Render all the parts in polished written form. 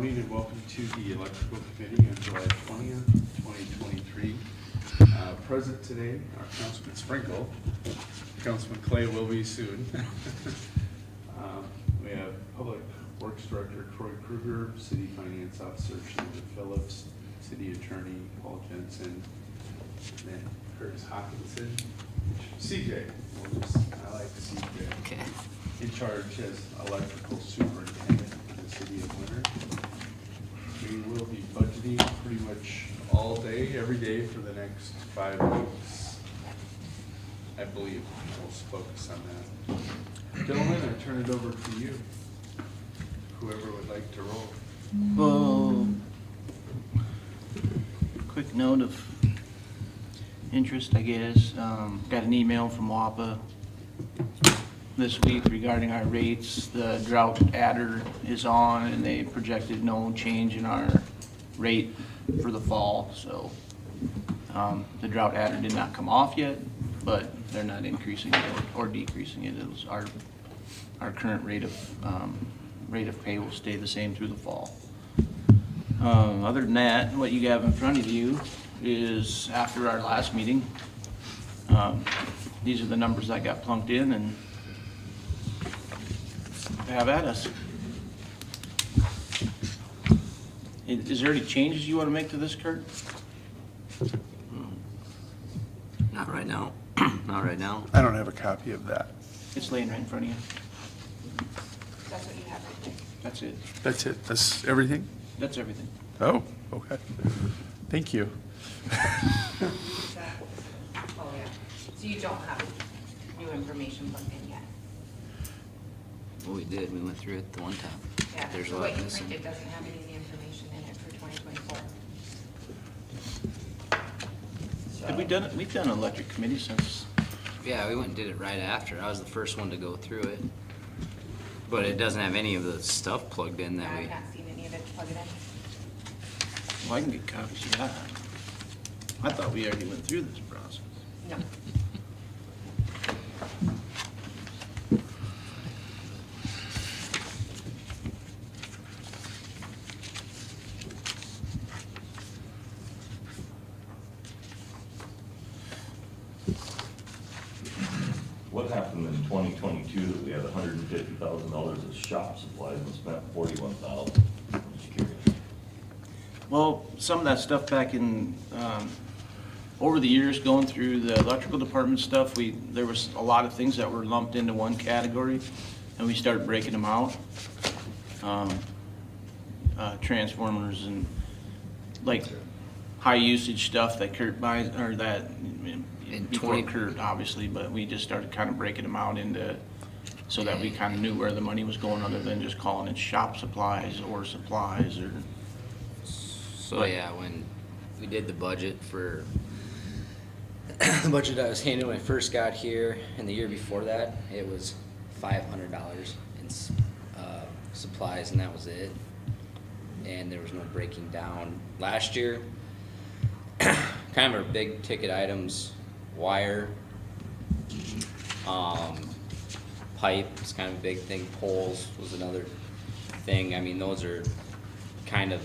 morning and welcome to the Electrical Committee on July 20th, 2023. Present today are Councilman Sprinkle. Councilman Clay will be soon. We have Public Works Director Troy Kruger, City Finance Officer Shandra Phillips, City Attorney Paul Jensen, and then Curtis Hawkinson. CJ, I like CJ. Okay. In charge as electrical superintendent for the city of Winter. We will be budgeting pretty much all day, every day for the next 5 weeks. I believe we'll focus on that. Gentlemen, I turn it over to you. Whoever would like to roll. Well, quick note of interest, I guess. Got an email from WAPA this week regarding our rates. The drought adder is on and they projected no change in our rate for the fall. So the drought adder did not come off yet, but they're not increasing it or decreasing it. It was our current rate of pay will stay the same through the fall. Other than that, what you have in front of you is after our last meeting. These are the numbers I got plunked in and have at us. Is there any changes you want to make to this, Kurt? Not right now. Not right now. I don't have a copy of that. It's laying right in front of you. That's what you have right there. That's it. That's it. That's everything? That's everything. Oh, okay. Thank you. Oh, yeah. So you don't have new information plugged in yet? Well, we did. We went through it the one time. Yeah, There's a the lot way you missing. printed doesn't have any of the information in it for 2024. Have we done it? We've done an electric committee since. Yeah, we went and did it right after. I was the first one to go through it. But it doesn't have any of the stuff plugged in that I've we, not seen any of it plug it in. Well, I can get copies of that. I thought we already went through this process. No. What happened in 2022 that we had $150,000 of shop supplies and spent $41,000? Just curious. Well, some of that stuff back in, over the years, going through the electrical department stuff, there was a lot of things that were lumped into one category, and we started breaking them out. Transformers and like high usage stuff that Kurt buys, or that, before 20 Kurt, obviously, but we just started kind of breaking them out into, so that we kind of knew where the money was going, other than just calling it shop supplies or supplies or. so yeah, when we did the budget for, the budget I was handling when I first got here, and the year before that, it was $500 in supplies, and that was it. And there was no breaking down. Last year, kind of our big ticket items, wire, pipe is kind of a big thing, poles was another thing. I mean, those are kind of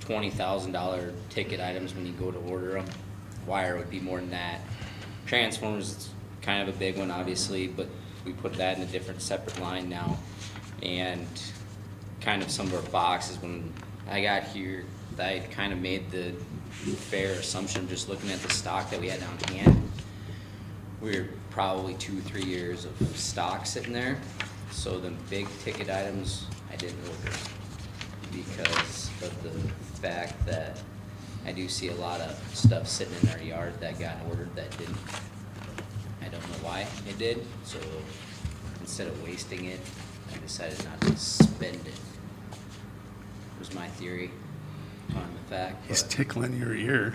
$20,000 ticket items when you go to order them. Wire would be more than that. Transformers is kind of a big one, obviously, but we put that in a different separate line now. And kind of some of our boxes, when I got here, I kind of made the fair assumption, just looking at the stock that we had on hand. We were probably 2-3 years of stock sitting there. So the big ticket items I didn't order because of the fact that I do see a lot of stuff sitting in our yard that got ordered that didn't. I don't know why it did. So instead of wasting it, I decided not to spend it. Was my theory on the fact. He's but- tickling your ear.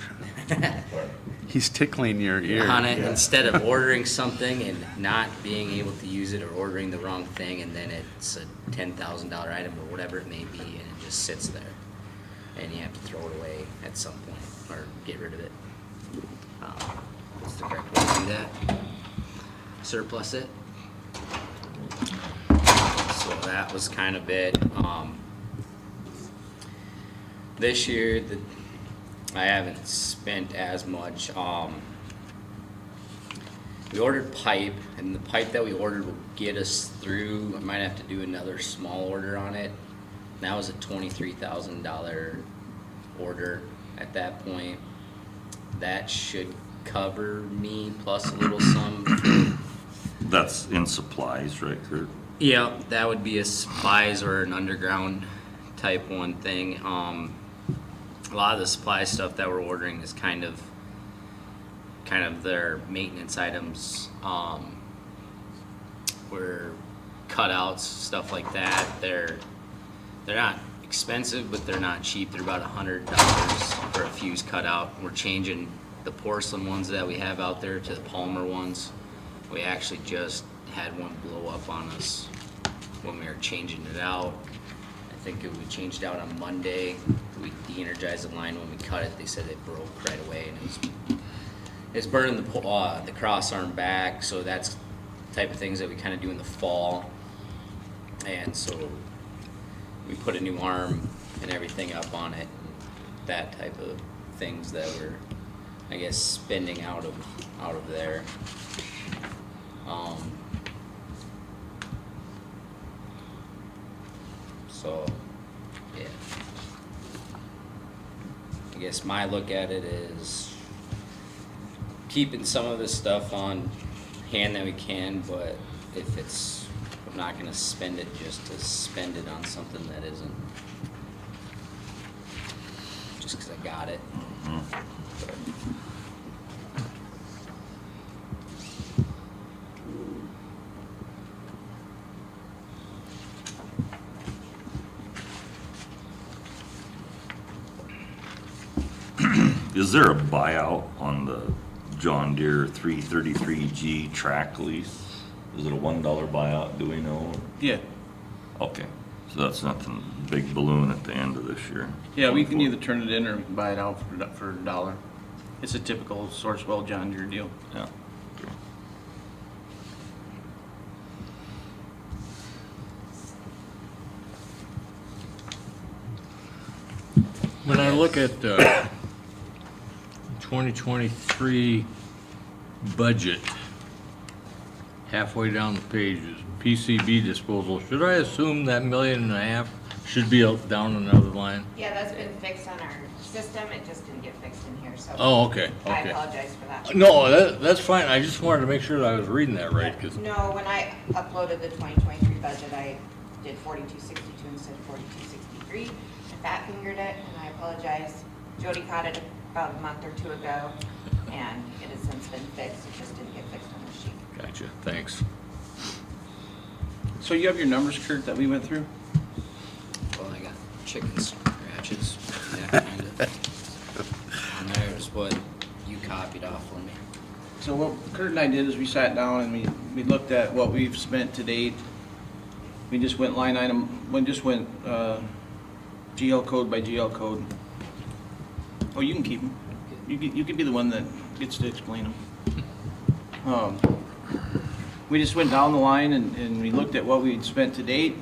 He's tickling your ear. on it instead of ordering something and not being able to use it, or ordering the wrong thing and then it's a $10,000 item or whatever it may be, and it just sits there and you have to throw it away at some point or get rid of it. What's the correct way to do that? Surplus it. So that was kind of it. This year, I haven't spent as much. We ordered pipe, and the pipe that we ordered will get us through. I might have to do another small order on it. That was a $23,000 order at that point. That should cover me plus a little some. That's in supplies, right, Kurt? Yeah, that would be a supplies or an underground type one thing. A lot of the supply stuff that we're ordering is kind of their maintenance items. We're cutouts, stuff like that. They're not expensive, but they're not cheap. They're about $100 for a fuse cutout. We're changing the porcelain ones that we have out there to the polymer ones. We actually just had one blow up on us when we were changing it out. I think we changed out on Monday. We de-energized the line. When we cut it, they said it broke right away, and it's burning the cross arm back. So that's the type of things that we kind of do in the fall. And so we put a new arm and everything up on it. That type of things that we're, I guess, spending out of there. So, yeah. I guess my look at it is keeping some of this stuff on hand that we can, but if I'm not gonna spend it just to spend it on something that isn't, just 'cause I got it. But, Is there a buyout on the John Deere 333G track lease? Is it a $1 buyout, do we know? Yeah. Okay, so that's nothing big balloon at the end of this year. Yeah, we can either turn it in or we can buy it out for $1. It's a typical Sourcewell John Deere deal. Yeah. Okay. When I look at 2023 budget, halfway down the page is PCB disposal. Should I assume that $1.5 million should be down another line? Yeah, that's been fixed on our system, it just didn't get fixed in here, so. Oh, okay, I okay. apologize for that. No, that's fine. I just wanted to make sure that I was reading that right, because, No, when I uploaded the 2023 budget, I did 4262 instead of 4263. I fat fingered it, and I apologize. Jody caught it about a month or two ago, and it has since been fixed, it just didn't get fixed on the sheet. gotcha, thanks. So you have your numbers, Kurt, that we went through? well, I got chicken scratches. Yeah, kinda. And there's what you copied off for me. So what Kurt and I did is we sat down and we looked at what we've spent to date. We just went line item, GL code by GL code. Oh, you can keep them. You could be the one that gets to explain them. We just went down the line and we looked at what we'd spent to date.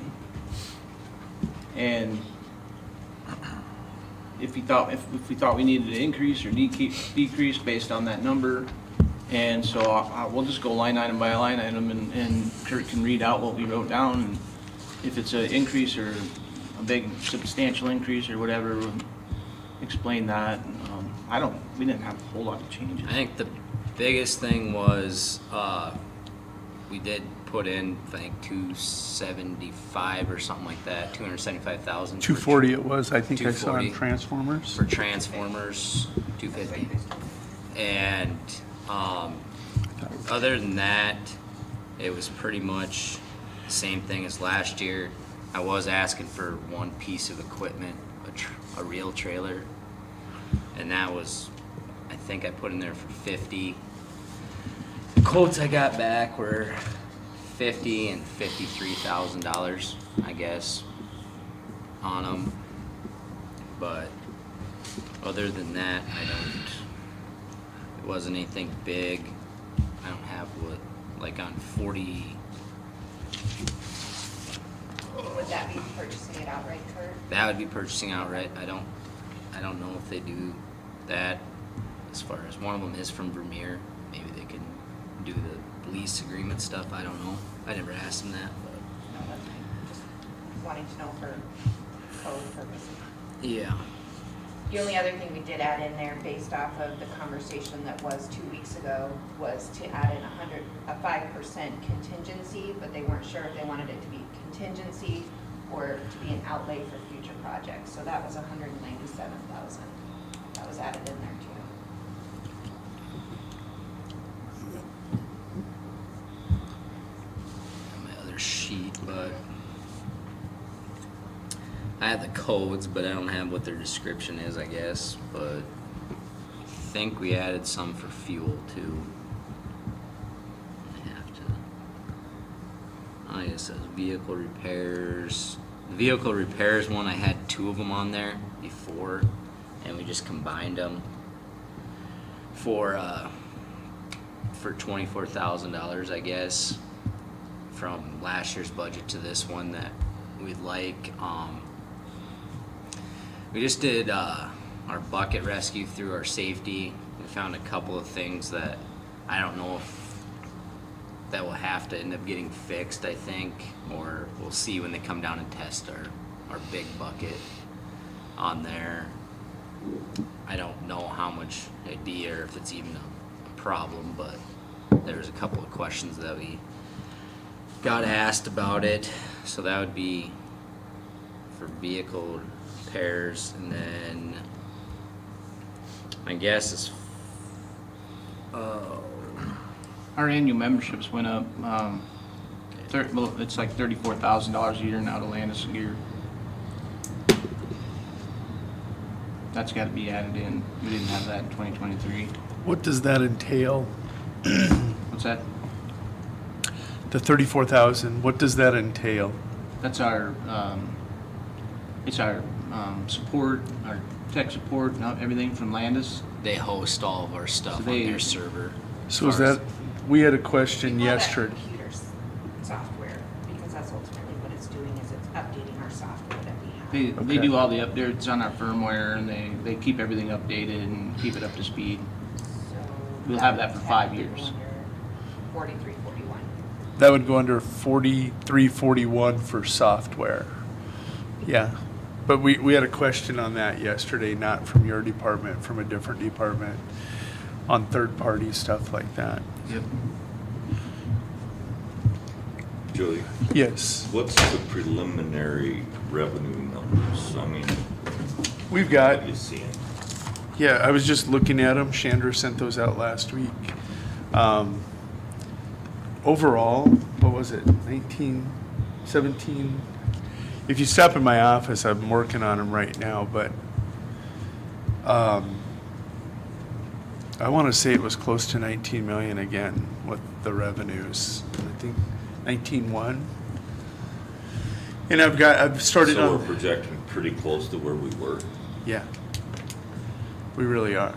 And if we thought we needed to increase or decrease based on that number. And so we'll just go line item by line item and Kurt can read out what we wrote down. And if it's an increase or a big substantial increase or whatever, we'll explain that. We didn't have a whole lot of changes. I think the biggest thing was, we did put in, I think, 275 or something like that, 275,000. 240 it was, I think I saw on 240. Transformers. For transformers, 250. And, other than that, it was pretty much the same thing as last year. I was asking for one piece of equipment, a real trailer, and that was, I think I put in there for 50. The quotes I got back were $50,000 and $53,000, I guess, on them. But other than that, it wasn't anything big. I don't have like on 40. Would that be purchasing it outright, Kurt? That would be purchasing outright. I don't I don't know if they do that as far as, one of them is from Vermeer. Maybe they can do the lease agreement stuff, I don't know. I never asked them that, but. No, that's fine. Just wanting to know for code purposes. Yeah. The only other thing we did add in there based off of the conversation that was 2 weeks ago was to add in a 5% contingency, but they weren't sure if they wanted it to be contingency or to be an outlay for future projects. So that was 197,000. That was added in there too. My other sheet, but I have the codes, but I don't have what their description is, I guess. But I think we added some for fuel too. I have to. Oh, it says vehicle repairs. The vehicle repairs one, I had 2 of them on there before, and we just combined them for $24,000, I guess, from last year's budget to this one that we'd like. We just did our bucket rescue through our safety. We found a couple of things that I don't know if that will have to end up getting fixed, I think, or we'll see when they come down and test our big bucket on there. I don't know how much it'd be or if it's even a problem, but there's a couple of questions that we got asked about it. So that would be for vehicle repairs, and then I guess it's Our annual memberships went up, well, it's like $34,000 a year now to Landis Gear. That's gotta be added in. We didn't have that in 2023. What does that entail? What's that? The 34,000, what does that entail? That's our, it's our support, our tech support, and everything from Landis. they host all of our stuff So they- on their server. So is that, we had a question We call that yesterday. computers software, because that's ultimately what it's doing, is it's updating our software that we have. They Okay. do all the updates on our firmware, and they keep everything updated and keep it up to speed. So We'll have that for would 5 have to go years. under 4341. That would go under 4341 for software. Yeah, but we had a question on that yesterday, not from your department, from a different department, on third-party stuff like that. Yep. Joey, Yes, what's the preliminary revenue numbers? I mean, we've got, what you seeing? yeah, I was just looking at them. Chandra sent those out last week. Overall, what was it, 19, 17? If you stop in my office, I'm working on them right now, but I want to say it was close to 19 million again with the revenues. I think 19.1. And I've started So on. we're projecting pretty close to where we were. Yeah, we really are.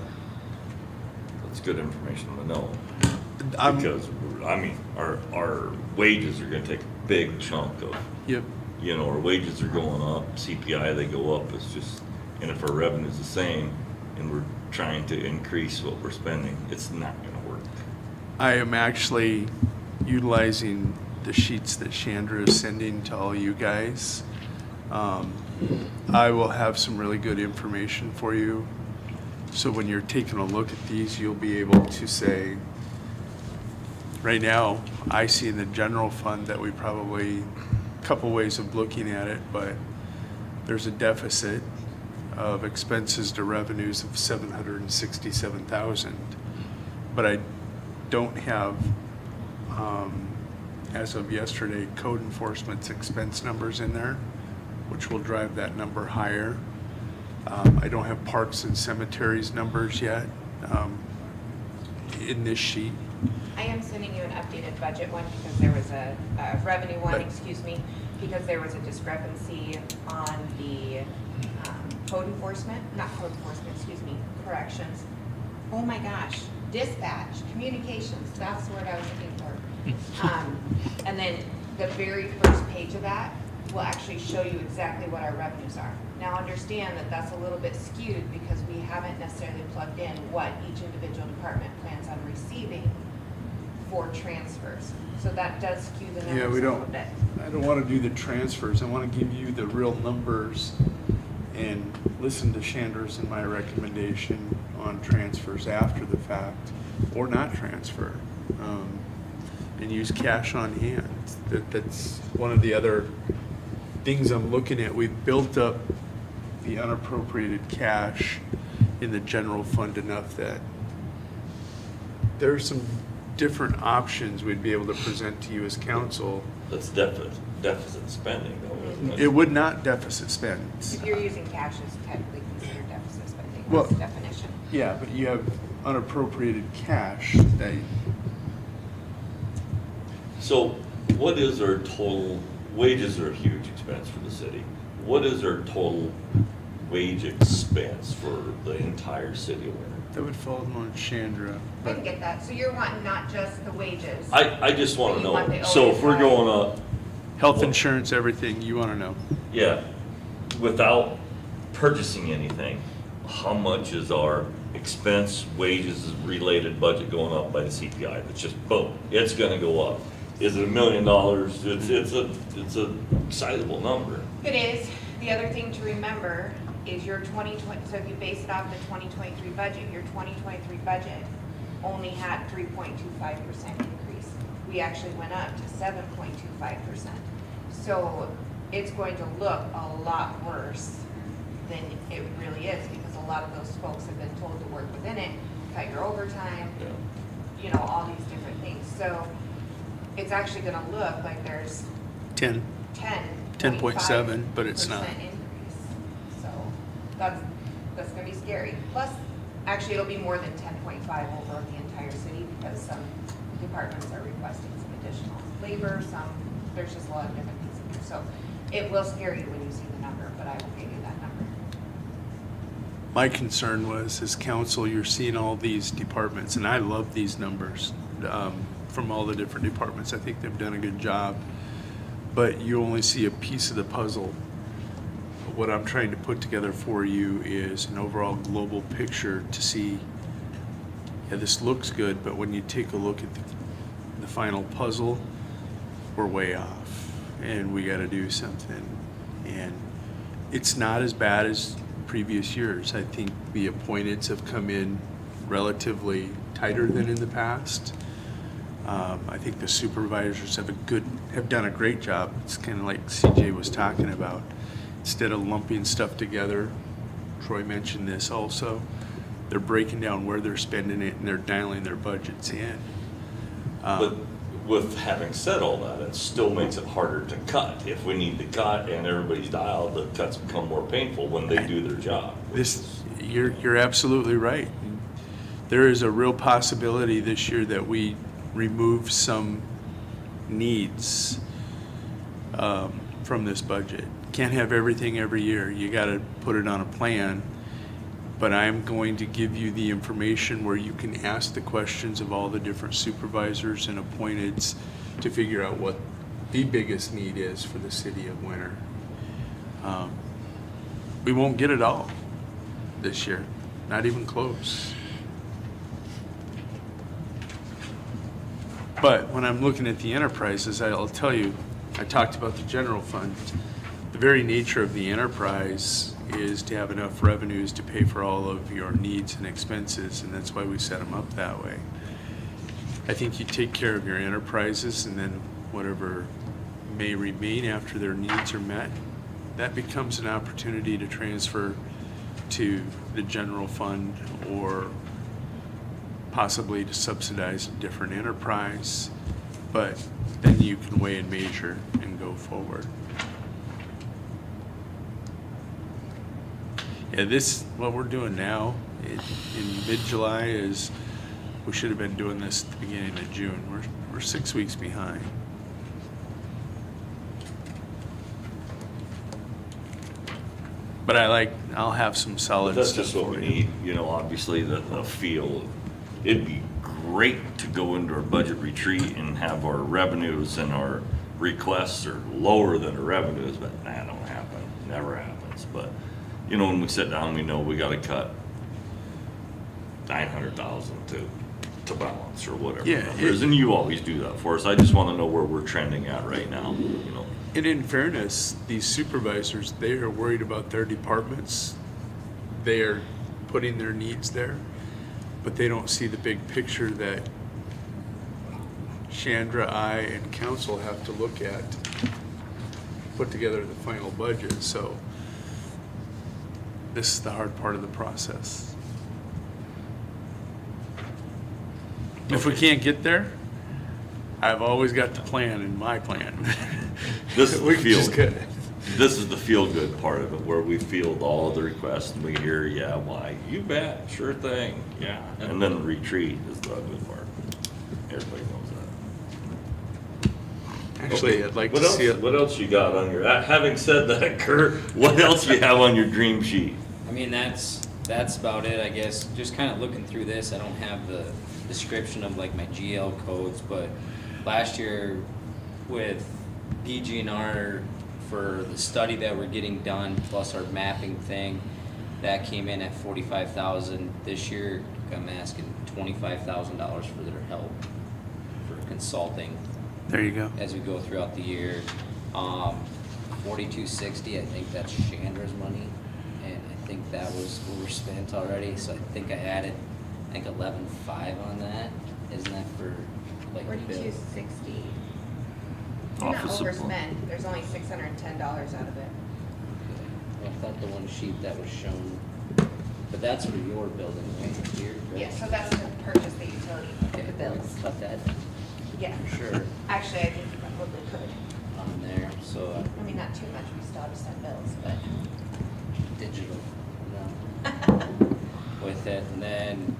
That's good information to know. I'm- Because, I mean, our wages are gonna take a big chunk of, Yep. you know, our wages are going up, CPI, they go up, it's just, and if our revenue's the same, and we're trying to increase what we're spending, it's not gonna work. I am actually utilizing the sheets that Chandra is sending to all you guys. I will have some really good information for you. So when you're taking a look at these, you'll be able to say, right now, I see in the general fund that we probably, couple ways of looking at it, but there's a deficit of expenses to revenues of 767,000. But I don't have, as of yesterday, code enforcement's expense numbers in there, which will drive that number higher. I don't have parks and cemeteries numbers yet in this sheet. I am sending you an updated budget one because there was a revenue one, Right. excuse me, because there was a discrepancy on the code enforcement, not code enforcement, excuse me, corrections. Oh my gosh, dispatch, communications, that's the word I was looking for. And then the very first page of that will actually show you exactly what our revenues are. Now, understand that that's a little bit skewed because we haven't necessarily plugged in what each individual department plans on receiving for transfers. So that does skew the Yeah, numbers a we little don't, bit. I don't want to do the transfers. I want to give you the real numbers and listen to Shander's and my recommendation on transfers after the fact or not transfer. And use cash on hand. That's one of the other things I'm looking at. We've built up the unappropriated cash in the general fund enough that there are some different options we'd be able to present to you as council. That's deficit spending though, isn't it? It would not deficit spend. If you're using cash, it's technically considered deficit spending, Well- that's the definition. Yeah, but you have unappropriated cash that, So what is our total, wages are a huge expense for the city. What is our total wage expense for the entire city of Winter? that would fall on Chandra. I But can get that, so you're wanting not just the wages. I just wanna You want know, the so if we're OSI. going up, health insurance, everything, you want to know. yeah, without purchasing anything, how much is our expense, wages related budget going up by the CPI? It's just boom, it's gonna go up. Is it $1 million? It's a sizable number. It is. The other thing to remember is your 2020, so if you base it off the 2023 budget, your 2023 budget only had 3.25% increase. We actually went up to 7.25%. So it's going to look a lot worse than it really is because a lot of those folks have been told to work within it, cut your overtime, you know, all these different things. So it's actually gonna look like there's 10.7, but it's not. increase. So that's gonna be scary. Plus, actually, it'll be more than 10.5 over the entire city because some departments are requesting some additional labor, there's just a lot of different things in there. So it will scare you when you see the number, but I will give you that number. My concern was, as council, you're seeing all these departments, and I love these numbers from all the different departments. I think they've done a good job, but you only see a piece of the puzzle. What I'm trying to put together for you is an overall global picture to see, yeah, this looks good, but when you take a look at the final puzzle, we're way off, and we got to do something. And it's not as bad as previous years. I think the appointeds have come in relatively tighter than in the past. I think the supervisors have done a great job. It's kind of like CJ was talking about. Instead of lumping stuff together, Troy mentioned this also, they're breaking down where they're spending it and they're dialing their budgets in. But with having said all that, it still makes it harder to cut. If we need to cut and everybody's dialed, the cuts become more painful when they do their job. You're absolutely right. There is a real possibility this year that we remove some needs from this budget. Can't have everything every year. You got to put it on a plan. But I'm going to give you the information where you can ask the questions of all the different supervisors and appointeds to figure out what the biggest need is for the city of Winter. We won't get it all this year, not even close. But when I'm looking at the enterprises, I'll tell you, I talked about the general fund. The very nature of the enterprise is to have enough revenues to pay for all of your needs and expenses, and that's why we set them up that way. I think you take care of your enterprises, and then whatever may remain after their needs are met, that becomes an opportunity to transfer to the general fund or possibly to subsidize a different enterprise, but then you can weigh and measure and go forward. Yeah, what we're doing now in mid-July is, we should have been doing this at the beginning of June. We're 6 weeks behind. But I'll have some solid That's stuff just what for we you. need, you know, obviously the feel. It'd be great to go into our budget retreat and have our revenues and our requests are lower than the revenues, but that don't happen, never happens. But, you know, when we sit down, we know we gotta cut 900,000 to balance or whatever Yeah, the number is, and you always do that for us. I just wanna know where we're trending at right now, you know. And in fairness, these supervisors, they are worried about their departments. They are putting their needs there, but they don't see the big picture that Chandra, I, and council have to look at, put together the final budget. So this is the hard part of the process. If we can't get there, I've always got the plan in my plan. This is We the just feel, gotta- this is the feel-good part of it, where we field all of the requests and we hear, yeah, why, you bet, sure thing, yeah. And then retreat is the ugly part. Everybody knows that. Actually, I'd like What to else, see it. what else you got on your, having said that, Kurt, what else you have on your dream sheet? I mean, that's about it, I guess. Just kind of looking through this, I don't have the description of like my GL codes, but last year with PG&R for the study that we're getting done, plus our mapping thing, that came in at 45,000. This year, I'm asking $25,000 for their help for consulting There you go. as we go throughout the year. 4260, I think that's Chandra's money, and I think that was overspent already, so I think I added, I think 11.5 on that. Isn't that for like the bill? 4260. Not Office supply. overspent, there's only $610 out of it. I thought the one sheet that was shown, but that's for your building, right? Here, right? Yeah, so that's to purchase the utility, Okay, the bills. cut that Yeah. for sure Actually, I think you probably could. on there, so I mean, not too much, we still have to send bills, but. digital, no. With it, and then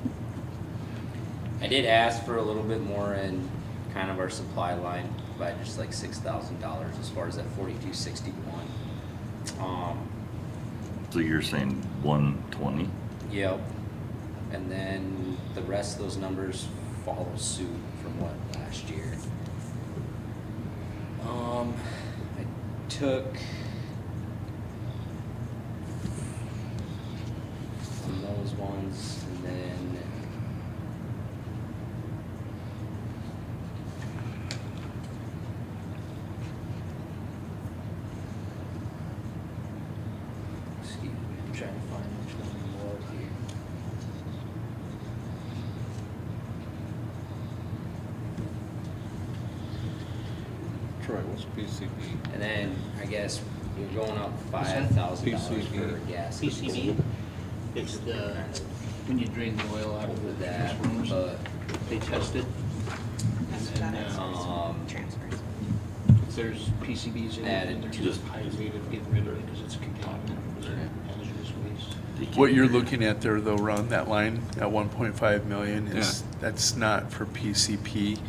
I did ask for a little bit more in kind of our supply line by just like $6,000 as far as that 4261. So you're saying 120? Yep. And then the rest of those numbers follow suit from what last year. I took from those ones, and then excuse me, I'm trying to find which one was here. Troy, what's PCB? And then I guess you're going up What's that? $5,000 PCB. for gas. PCB, it's the, when you drain the oil out of Over the that, rooms, but they test it. That's And what then, that is. Transfers. if there's PCBs in it, Added then they're to just the- high rate of getting rid of it because it's a contaminant for their hazardous waste. What you're looking at there though, Ron, that line, that 1.5 million is, that's not for PCP.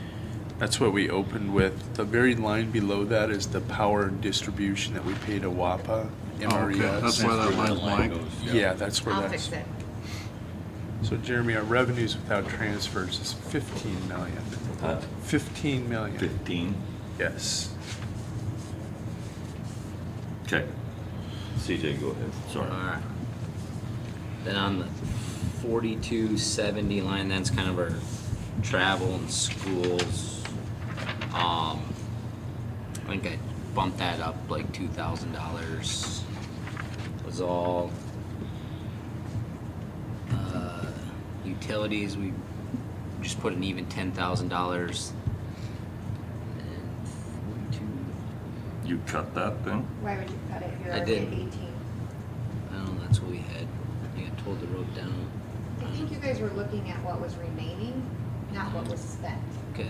That's what we opened with. The very line below that is the power and distribution that we pay to WAPA, MRES. That's why that line's blank. Yeah, that's where I'll that's. fix it. So Jeremy, our revenues without transfers is 15 million. Huh? 15 million, 15? yes. Okay. CJ, go ahead, sorry. Alright. Then on the 4270 line, that's kind of our travel and schools. I think I bumped that up like $2,000. Was all utilities. We just put an even $10,000. And 42. You cut that then? Why would you cut it? You're I already at did. 18. I don't know, that's what we had. I think I told the road down. I think you guys were looking at what was remaining, not what was spent. Okay.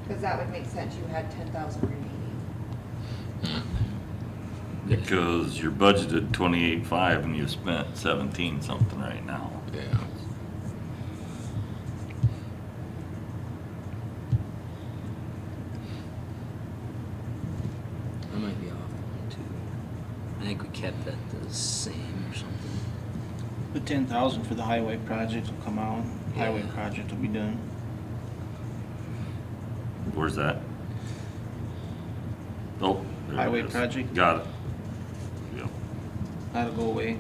Because that would make sense, you had 10,000 remaining. Because you're budgeted 28.5 and you spent 17 something right now. Yeah. I might be off one too. I think we kept that the same or something. The 10,000 for the highway project will come out, highway Yeah. project will be done. Where's that? Oh, there it Highway is. project? Got it. Yep. That'll go away.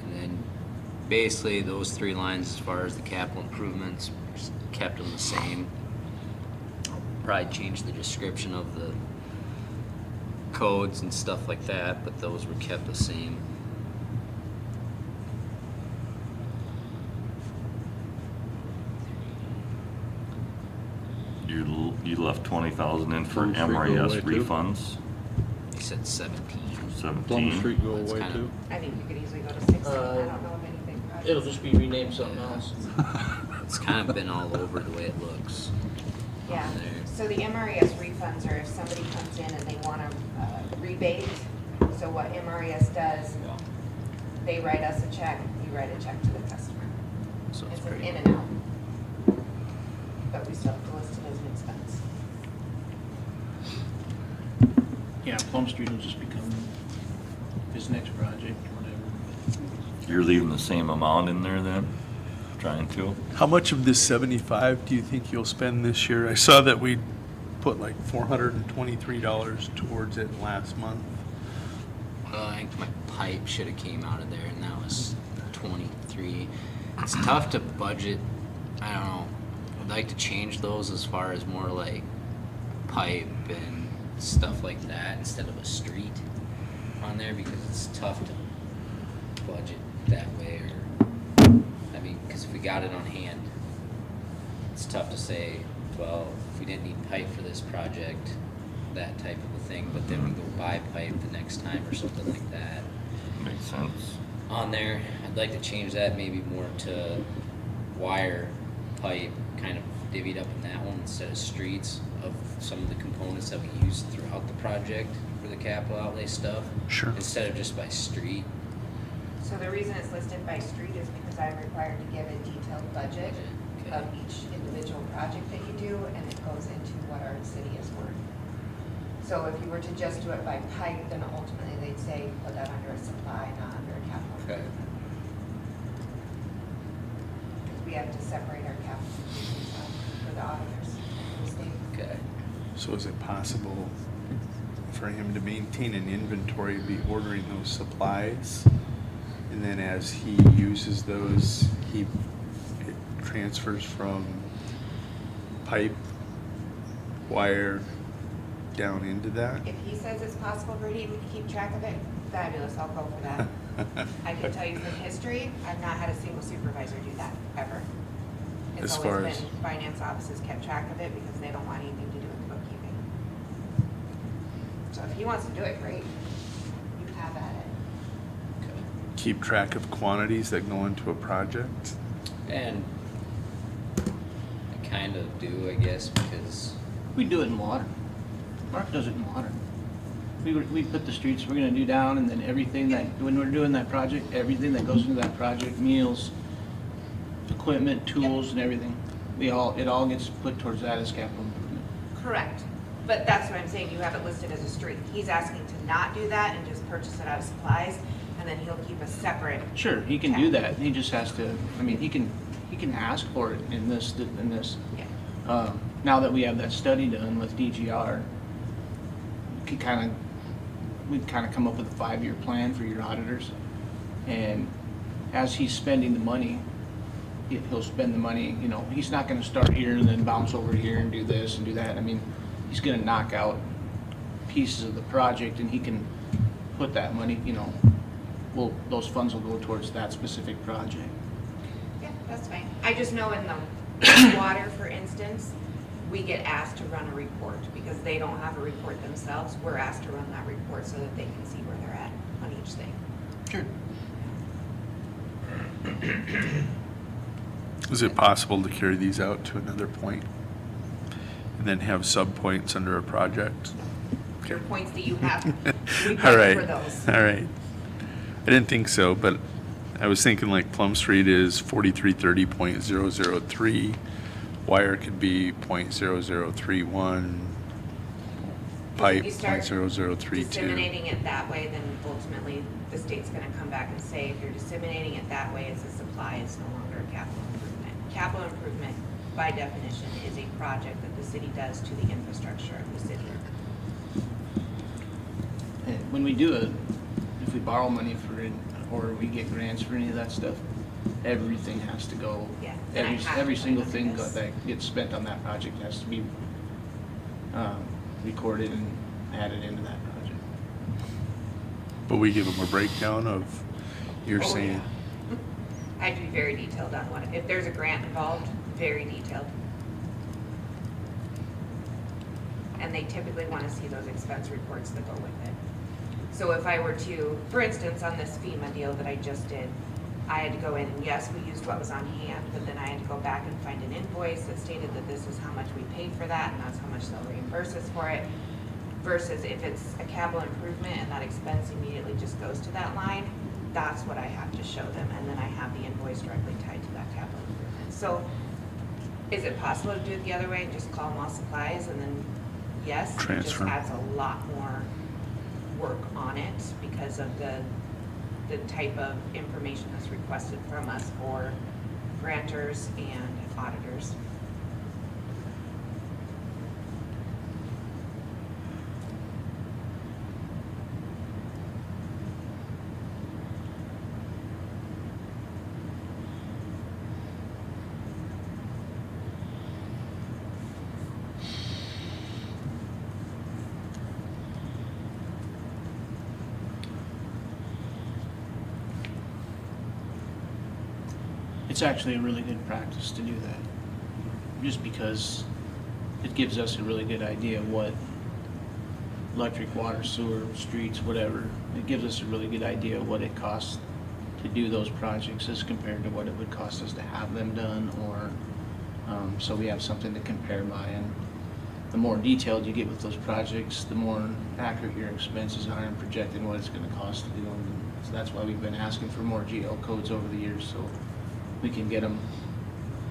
And then basically those three lines as far as the capital improvements, just kept them the same. Probably changed the description of the codes and stuff like that, but those were kept the same. You left 20,000 in for Plum Street go MRES away too? refunds, He said 17. Plum 17. Street go That's away kinda- too? I think you could easily go to 16. I don't know of anything. It'll just be renamed something else. It's kind of been all over the way it looks. Yeah, on there. so the MRES refunds are if somebody comes in and they want a rebate. So what MRES does, they write us a check, we write a check to the customer. So it's It's an pretty. in and out. But we still have to list it as an expense. Yeah, Plum Street will just become his next project or whatever. You're leaving the same amount in there then? Trying to? How much of this 75 do you think you'll spend this year? I saw that we put like $423 towards it last month. I think my pipe should have came out of there, and that was 23. It's tough to budget. I don't know. I'd like to change those as far as more like pipe and stuff like that instead of a street on there, because it's tough to budget that way. Or I mean, because if we got it on hand, it's tough to say, well, if we didn't need pipe for this project, that type of a thing, but then we go buy pipe the next time or something like that. Makes sense. On there, I'd like to change that maybe more to wire pipe, kind of divvied up in that one instead of streets of some of the components that we use throughout the project for the capital outlay stuff. Sure. Instead of just by street. So the reason it's listed by street is because I'm required to give a detailed budget Okay. of each individual project that you do, and it goes into what our city is worth. So if you were to just do it by pipe, then ultimately they'd say, put that under a supply, not under a capital Okay. improvement. Because we have to separate our capital improvements out for the auditors in the state. Okay. So is it possible for him to maintain an inventory, be ordering those supplies? And then as he uses those, it transfers from pipe, wire, down into that? If he says it's possible for him to keep track of it, fabulous, I'll go for that. I can tell you from history, I've not had a single supervisor do that, ever. It's As far always as- been finance offices kept track of it because they don't want anything to do with bookkeeping. So if he wants to do it, great. You have at it. Okay. Keep track of quantities that go into a project? And I kind of do, I guess, because We do it in water. Mark does it in water. We put the streets we're gonna do down, and then everything that, when we're doing that project, everything that goes into that project, meals, equipment, tools, and everything, it all gets put towards that as capital improvement. Correct. But that's what I'm saying, you have it listed as a street. He's asking to not do that and just purchase it out of supplies, and then he'll keep a separate. Sure, he can do that, he just has to, I mean, he can ask for it in this. Yeah. Now that we have that study done with DGR, we'd kind of come up with a 5-year plan for your auditors. And as he's spending the money, he'll spend the money, you know, he's not gonna start here and then bounce over here and do this and do that. I mean, he's gonna knock out pieces of the project, and he can put that money, you know, those funds will go towards that specific project. Yeah, that's fine. I just know in the water, for instance, we get asked to run a report because they don't have a report themselves. We're asked to run that report so that they can see where they're at on each thing. Sure. Is it possible to carry these out to another point? And then have sub-points under a project? Your points that you have, we All pay right, for those. all right. I didn't think so, but I was thinking like Plum Street is 4330.003. Wire could be .0031. Pipe If you start .0032. disseminating it that way, then ultimately the state's gonna come back and say, if you're disseminating it that way, it's a supply, it's no longer a capital improvement. Capital improvement by definition, is a project that the city does to the infrastructure of the city. And when we do it, if we borrow money for it, or we get grants for any of that stuff, everything has to go. Yeah, and I have Every to single put thing this. that gets spent on that project has to be recorded and added into that project. But we give them a breakdown of, you're Oh, saying, yeah. I have to be very detailed on what, if there's a grant involved, very detailed. And they typically want to see those expense reports that go with it. So if I were to, for instance, on this FEMA deal that I just did, I had to go in and yes, we used what was on hand, but then I had to go back and find an invoice that stated that this is how much we paid for that and that's how much they'll reimburse us for it. Versus if it's a capital improvement and that expense immediately just goes to that line, that's what I have to show them, and then I have the invoice directly tied to that capital improvement. So, is it possible to do it the other way and just call them all supplies and then, yes, it just Transfer. adds a lot more work on it because of the type of information that's requested from us for grantors and auditors. It's actually a really good practice to do that, just because it gives us a really good idea of what electric, water, sewer, streets, whatever, it gives us a really good idea of what it costs to do those projects as compared to what it would cost us to have them done, or, so we have something to compare by. And the more detailed you get with those projects, the more accurate your expenses are in projecting what it's gonna cost to do them. So that's why we've been asking for more GL codes over the years, so we can get them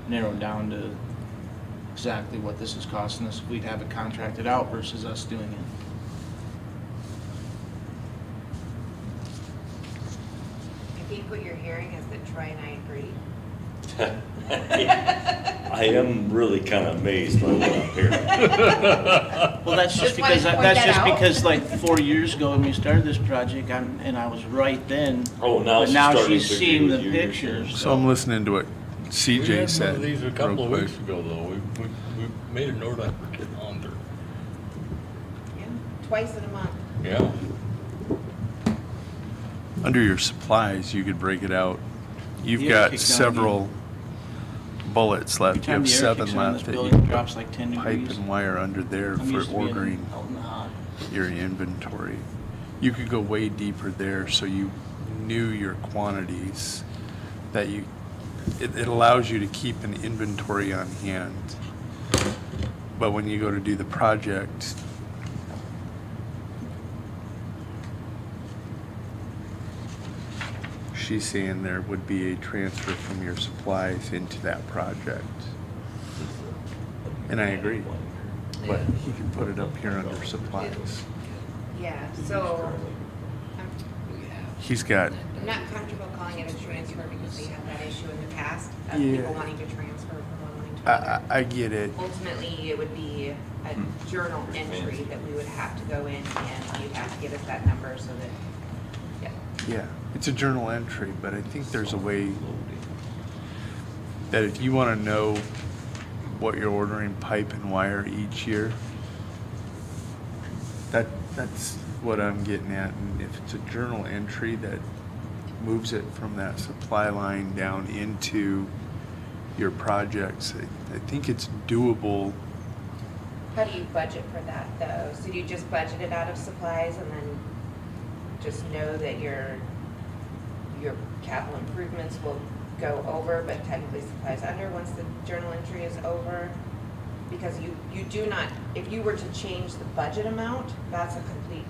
narrowed down to exactly what this is costing us if we'd have it contracted out versus us doing it. I think what you're hearing is that Troy and I agree. I am really kind of amazed by what I'm hearing. Well, that's just Just wanted because, to point that's that just out. because like 4 years ago when we started this project, and I was right then. Oh, now But she's now starting she's to agree seeing with the you, you're pictures. so I'm listening to what We CJ had one said. of these a couple of real weeks quick. ago, though. We made a note on the calendar. Yeah, twice in a month. Yeah. Under your supplies, you could break it out. You've Yeah, got kick down several bullets Every left. You time have the air 7 kicks on, this left that building you drops like 10 pipe degrees. and wire under there I'm for used to being ordering out in the hot. your inventory. You could go way deeper there so you knew your quantities, that it allows you to keep an inventory on hand. But when you go to do the project, she's saying there would be a transfer from your supplies into that project. And I agree, but he can put it up here under supplies. Yeah, so He's got, I'm not comfortable calling it a transfer because we had that issue in the past of Yeah. people wanting to transfer from one line to another. I get it. Ultimately, it would be a journal entry that we would have to go in and you'd have to give us that number so that, yeah. Yeah, it's a journal entry, but I think there's a way that if you want to know what you're ordering pipe and wire each year, that's what I'm getting at. And if it's a journal entry that moves it from that supply line down into your projects, I think it's doable. How do you budget for that though? So do you just budget it out of supplies and then just know that your capital improvements will go over, but technically supplies under once the journal entry is over? Because you do not, if you were to change the budget amount, that's a complete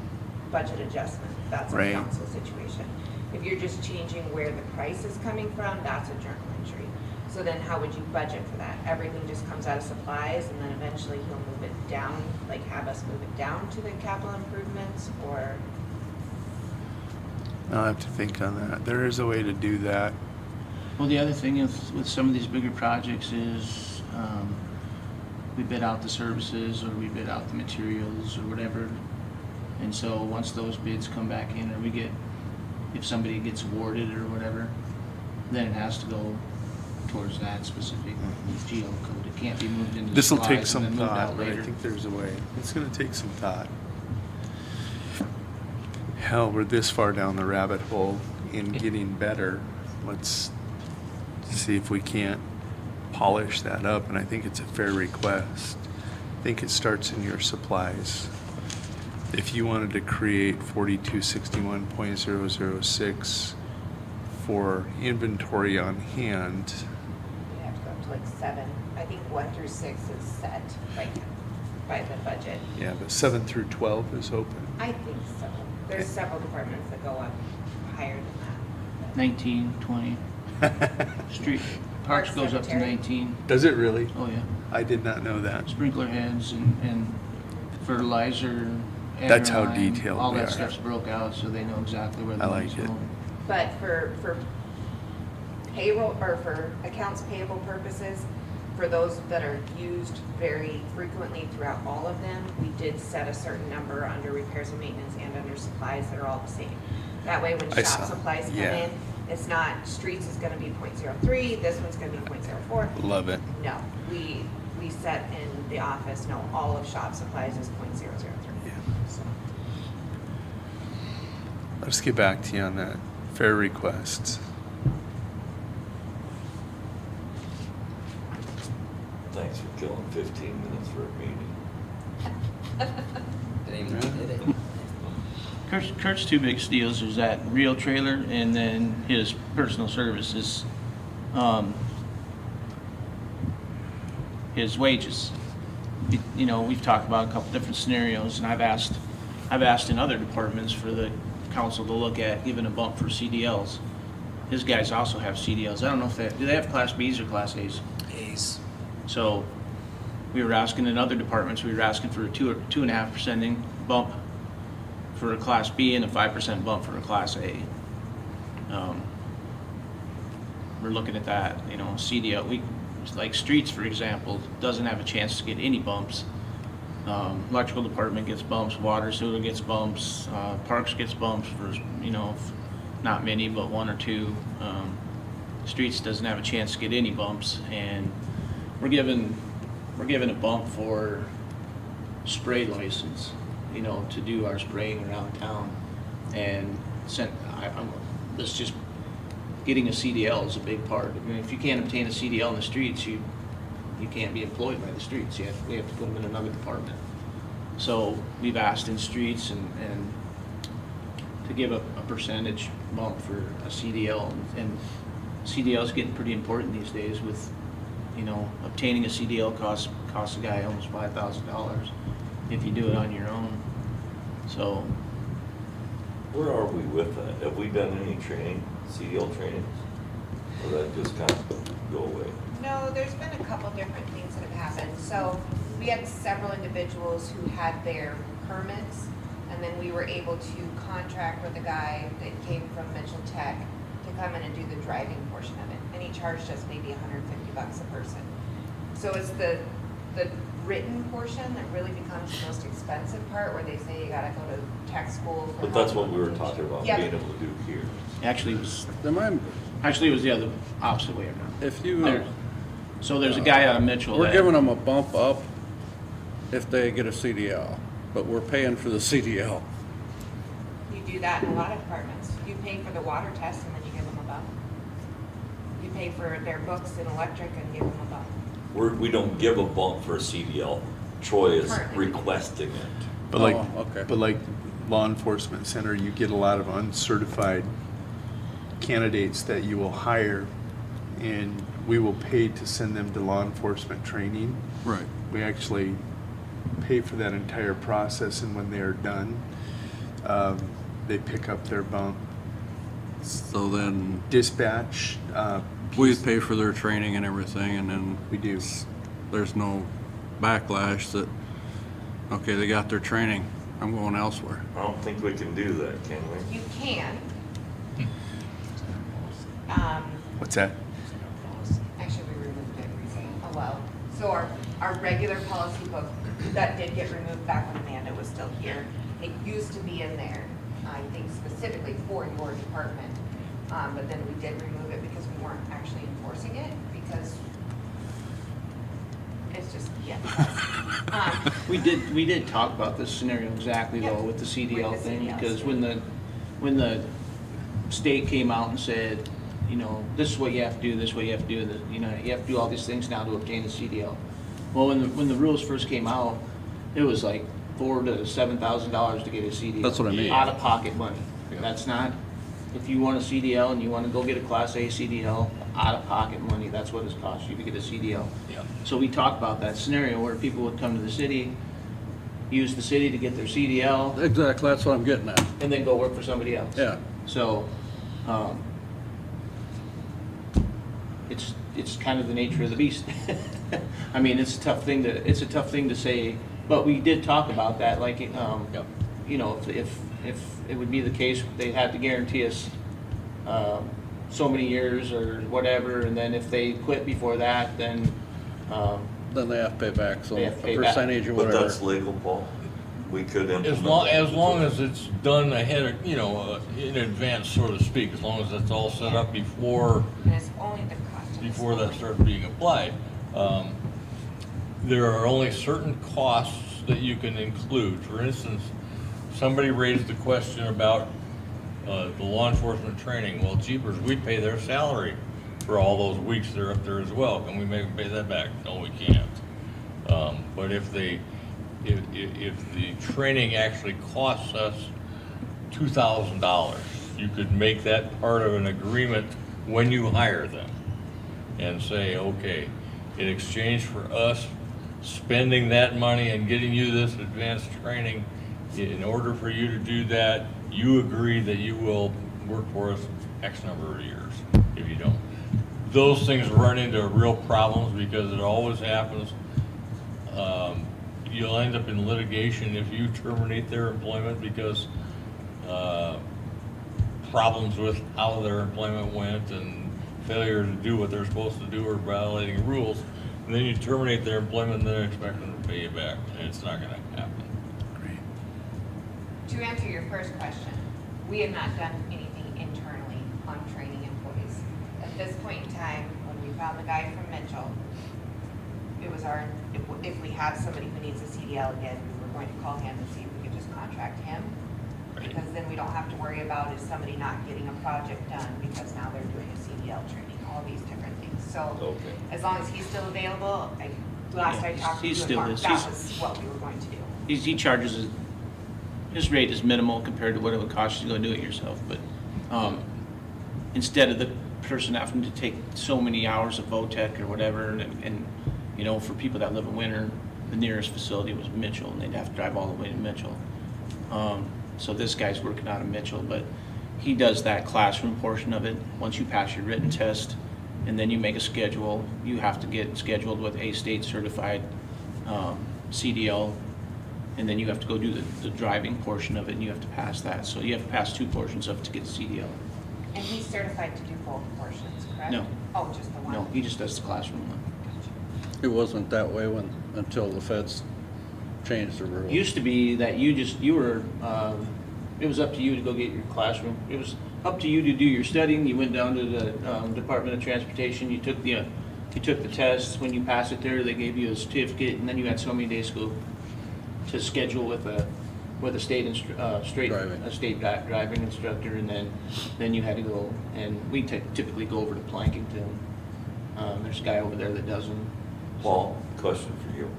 budget adjustment. That's a Right. council situation. If you're just changing where the price is coming from, that's a journal entry. So then how would you budget for that? Everything just comes out of supplies and then eventually he'll move it down, like have us move it down to the capital improvements, or? I'll have to think on that. There is a way to do that. Well, the other thing is with some of these bigger projects is we bid out the services or we bid out the materials or whatever. And so once those bids come back in, or if somebody gets awarded or whatever, then it has to go towards that specific GL code. It can't be moved into This'll take supplies and some then moved thought, out but I later. think there's a way. It's gonna take some thought. Hell, we're this far down the rabbit hole in getting better. Let's see if we can't polish that up, and I think it's a fair request. I think it starts in your supplies. If you wanted to create 4261.006 for inventory on hand, We have to go up to like 7. I think 1 through 6 is set by the budget. yeah, but 7 through 12 is open. I think so. There's Okay. several departments that go up higher than that. 19, 20. Street, Parks goes up to Cemetery. 19. Does it really? Oh, yeah. I did not know that. Sprinkler heads and fertilizer. That's how Ag-Line, detailed all we that are. stuff's broke out, so they know exactly where the I money's like it. going. But for payroll, or for accounts payable purposes, for those that are used very frequently throughout all of them, we did set a certain number under repairs and maintenance and under supplies that are all the same. That way, when I shop saw, supplies come yeah. in, it's not, streets is gonna be .03, this one's gonna be .04. Love it. No, we set in the office, no, all of shop supplies is .003. Yeah. So, Let's get back to you on that. Fair requests. Thanks for killing 15 minutes for a meeting. Didn't even did it. Kurt's two big steals is that real trailer and then his personal services, his wages. You know, we've talked about a couple different scenarios, and I've asked in other departments for the council to look at giving a bump for CDLs. His guys also have CDLs. I don't know if do they have Class Bs or Class As? A's. So we were asking in other departments, we were asking for a 2.5% bump for a Class B and a 5% bump for a Class A. We're looking at that, you know, CDL, like streets, for example, doesn't have a chance to get any bumps. Electrical department gets bumps, water sewer gets bumps, parks gets bumps for, you know, not many, but 1 or 2. Streets doesn't have a chance to get any bumps, and we're given a bump for spray license, you know, to do our spraying around town. And this just, getting a CDL is a big part. I mean, if you can't obtain a CDL in the streets, you can't be employed by the streets. We have to put them in another department. So we've asked in streets and to give a percentage bump for a CDL. And CDL is getting pretty important these days with, you know, obtaining a CDL costs a guy almost $5,000 if you do it on your own. So Where are we with that? Have we done any training, CDL training? Or that just kind of go away? no, there's been a couple different things that have happened. So we had several individuals who had their permits, and then we were able to contract with a guy that came from Mitchell Tech to come in and do the driving portion of it. And he charged us maybe $150 a person. So it's the written portion that really becomes the most expensive part, where they say you gotta go to tech school for. But that's health what we were implementation. talking about, Yep. being able to do here. actually it was the other opposite way around. If you, So there's a guy out of Mitchell. we're that- giving them a bump up if they get a CDL, but we're paying for the CDL. You do that in a lot of departments. You pay for the water test and then you give them a bump. You pay for their books in electric and give them a bump. We don't give a bump for a CDL. Troy is Currently. requesting it. But like, Oh, okay. but like law enforcement center, you get a lot of uncertified candidates that you will hire, and we will pay to send them to law enforcement training. Right. We actually pay for that entire process, and when they are done, they pick up their bump. So then Dispatch, we pay for their training and everything, and then we do. there's no backlash that, okay, they got their training, I'm going elsewhere. I don't think we can do that, can we? You can. What's that? Actually, we removed it recently. Oh, well, So our regular policy book, that did get removed back when Amanda was still here. It used to be in there, I think specifically for your department. But then we did remove it because we weren't actually enforcing it, because it's just, yeah. We did talk about this scenario exactly though Yep. with the CDL With the thing, CDL, because yeah. when the state came out and said, you know, this is what you have to do, this is what you have to do, you know, you have to do all these things now to obtain a CDL. Well, when the rules first came out, it was like $4,000 to $7,000 to get a CDL. That's what I mean. Out of pocket money. Yeah. That's not, if you want a CDL and you want to go get a Class A CDL, out of pocket money, that's what it costs you to get a CDL. Yeah. So we talked about that scenario where people would come to the city, use the city to get their CDL, Exactly, that's what I'm getting at. and then go work for somebody else. Yeah. So, it's kind of the nature of the beast. I mean, it's a tough thing to say, but we did talk about that, like, Yep. you know, if it would be the case, they'd have to guarantee us, so many years or whatever, and then if they quit before that, then, Then they have to pay back, so They a have to pay back. percentage or But whatever. that's legal, Paul. We could implement. As that. long as it's done ahead of, you know, in advance, so to speak, as long as it's all set up before And it's only the cost of the before that school. starts being applied. There are only certain costs that you can include. For instance, somebody raised the question about the law enforcement training. Well, jeepers, we pay their salary for all those weeks they're up there as well. Can we make them pay that back? No, we can't. But if the training actually costs us $2,000, you could make that part of an agreement when you hire them and say, okay, in exchange for us spending that money and getting you this advanced training, in order for you to do that, you agree that you will work for us X number of years. If you don't, those things run into real problems because it always happens. You'll end up in litigation if you terminate their employment because problems with how their employment went and failure to do what they're supposed to do or violating rules. And then you terminate their employment and then expect them to pay you back, and it's not gonna happen. To answer your first question, we have not done anything internally on training employees. At this point in time, when we found the guy from Mitchell, it was if we have somebody who needs a CDL again, we were going to call him and see if we could just contract him. Because then we don't have to worry about is somebody not getting a project done because now they're doing a CDL training, all these different things. So Okay. as long as he's still available, last I Yeah, talked to he you still and Mark, is. that He's- was what we were going to do. he charges, his rate is minimal compared to what it would cost you to go do it yourself, but, instead of the person having to take so many hours of VOTEC or whatever, and, you know, for people that live in Winter, the nearest facility was Mitchell, and they'd have to drive all the way to Mitchell. So this guy's working out of Mitchell, but he does that classroom portion of it. Once you pass your written test, and then you make a schedule, you have to get scheduled with a state certified CDL, and then you have to go do the driving portion of it, and you have to pass that. So you have to pass two portions of it to get the CDL. And he's certified to do both portions, correct? No. Oh, just the one? No, he just does the classroom one. It wasn't that way until the feds changed the rules. It used to be that you were, it was up to you to go get your classroom. It was up to you to do your studying. You went down to the Department of Transportation, you took the test. When you passed it there, they gave you a certificate, and then you had so many days to schedule with a state driving instructor, and then you had to go, and we typically go over to Plankington. There's a guy over there that does them. Paul, question for you.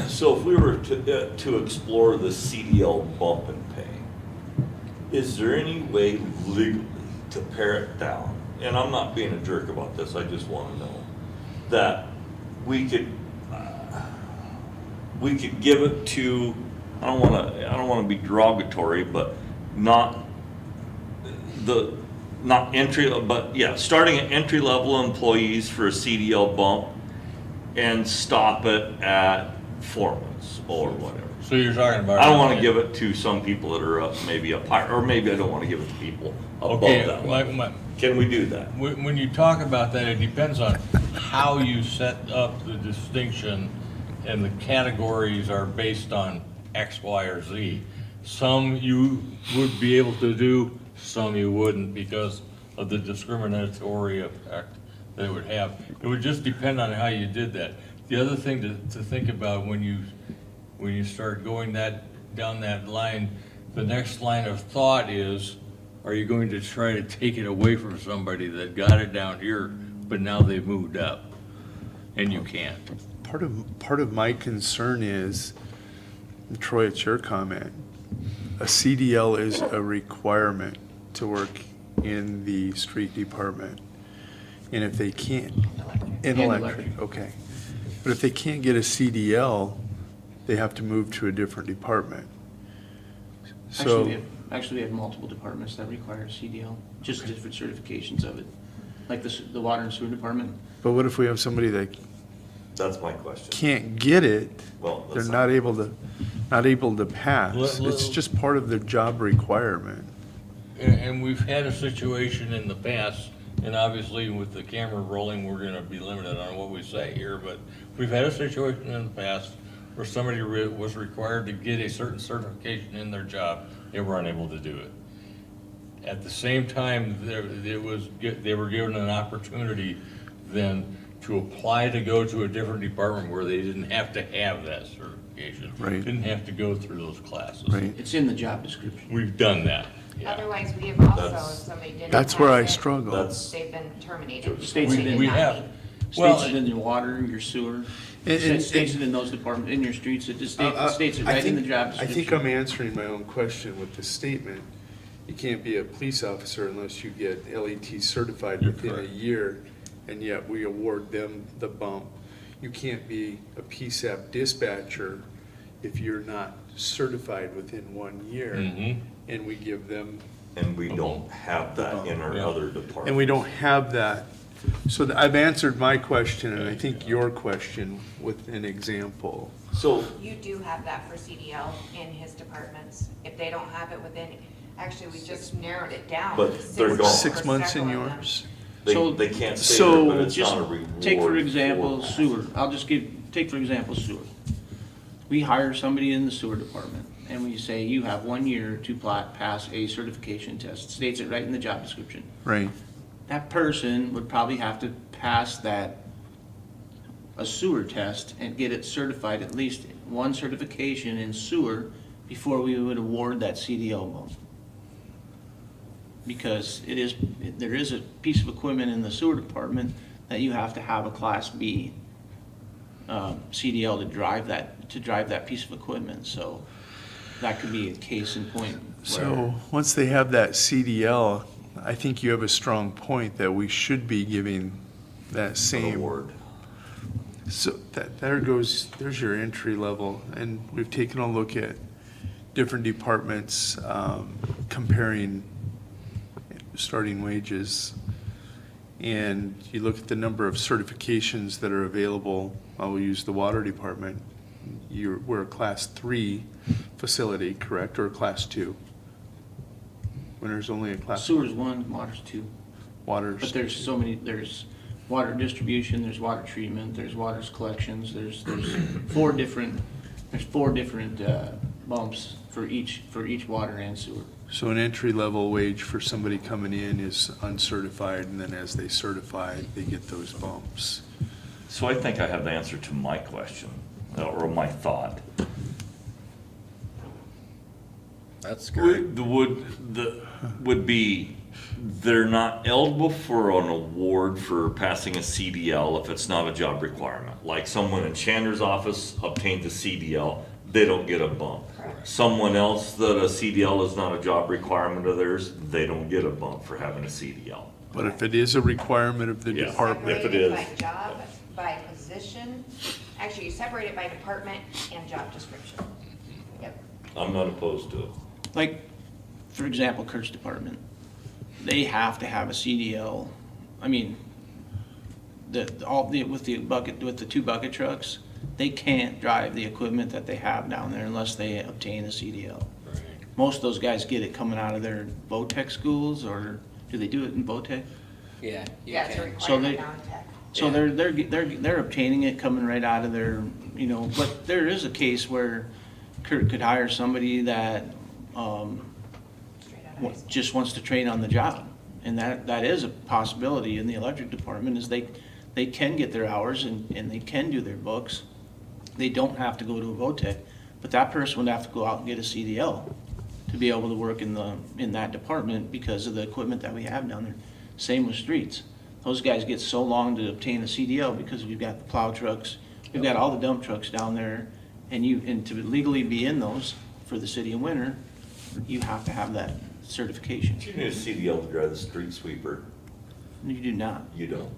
So if we were to explore the CDL bump and pay, is there any way legally to pare it down? And I'm not being a jerk about this, I just want to know that we could give it to, I don't want to be derogatory, but starting at entry level employees for a CDL bump and stop it at performance or whatever. So you're talking about. I don't wanna give it to some people that are up, maybe up higher, or maybe I don't wanna give it to people above Okay, that level. my, Can we do that? when you talk about that, it depends on how you set up the distinction, and the categories are based on X, Y, or Z. Some you would be able to do, some you wouldn't, because of the discriminatory effect that it would have. It would just depend on how you did that. The other thing to think about when you start going down that line, the next line of thought is, are you going to try to take it away from somebody that got it down here, but now they've moved up? And you can't. Part of my concern is, and Troy, it's your comment, a CDL is a requirement to work in the street department. And if they can't, in And electric, okay. But if they can't get a CDL, they have to move to a different department. So, Actually, we have multiple departments that require CDL, just different certifications of it. Like the water and sewer department. but what if we have somebody that That's my question. can't get it? Well, They're that's not able to pass. Let- It's just part of their job requirement. And we've had a situation in the past, and obviously with the camera rolling, we're gonna be limited on what we say here, but we've had a situation in the past where somebody was required to get a certain certification in their job, they were unable to do it. At the same time, they were given an opportunity then to apply to go to a different department where they didn't have to have that certification. Right. Didn't have to go through those classes. Right. It's in the job description. We've done that, yeah. Otherwise, we have also, if That's- somebody didn't. That's where I pass it, struggle. That's, They've been terminated. States They it did in- We not have. meet. Well, States it in your water, your sewer. And- States it in those departments, in your streets. It just states it I right in the think- job I description. think I'm answering my own question with the statement. You can't be a police officer unless you get LET certified You're within a correct. year, and yet we award them the bump. You can't be a PSAP dispatcher if you're not certified within 1 year, Mhm. and we give them, and we don't have that in our Yeah. other departments. and we don't have that. So I've answered my question, and I think your question with an example. So, You do have that for CDL in his departments. If they don't have it within, actually, we just narrowed it down. But to they're gone. 6 months in several of them. yours? So- they can't stay so there, but it's Just not a reward. take for example for sewer. Take for example sewer. We hire somebody in the sewer department and we say, you have 1 year to pass a certification test. It states it right in the job description. Right. That person would probably have to pass a sewer test and get it certified, at least one certification in sewer before we would award that CDL bump. Because there is a piece of equipment in the sewer department that you have to have a Class B CDL to drive that piece of equipment, so that could be a case in point. So, once they have that CDL, I think you have a strong point that we should be giving that An same. award. So there's your entry level, and we've taken a look at different departments, comparing starting wages. And you look at the number of certifications that are available, I will use the water department. We're a Class 3 facility, correct, or a Class 2? When there's only a Class Sewer's 1, water's 2. Water's. But there's so many, there's water distribution, there's water treatment, there's water collections, there's four different bumps for each water and sewer. So an entry-level wage for somebody coming in is uncertified, and then as they certify, they get those bumps. So I think I have the answer to my question, or my thought. That's scary. Would be, they're not eligible for an award for passing a CDL if it's not a job requirement. Like someone in Chandler's office obtained the CDL, they don't get a bump. Correct. Someone else that a CDL is not a job requirement of theirs, they don't get a bump for having a CDL. But if it is a requirement of the Yeah. department, If it Separated is. by job, by position, actually, you separate it by department and job description. Yep. I'm not opposed to it. Like, for example, Kurt's department, they have to have a CDL. I mean, with the 2 bucket trucks, they can't drive the equipment that they have down there unless they obtain a CDL. Right. Most of those guys get it coming out of their VOTEC schools, or do they do it in VOTEC? Yeah, you Yeah, it's a can. So requirement they- now in tech. So they're obtaining it coming right out of their, you know, but there is a case where Kurt could hire somebody that, Straight out of high school. just wants to train on the job. And that is a possibility in the electric department, is they can get their hours and they can do their books. They don't have to go to a VOTEC, but that person would have to go out and get a CDL to be able to work in that department because of the equipment that we have down there. Same with streets. Those guys get so long to obtain a CDL because we've got the plow trucks, we've got all the dump trucks down there, and to legally be in those for the city of Winter, you have to have that certification. You need a CDL to drive the street sweeper. You do not. You don't.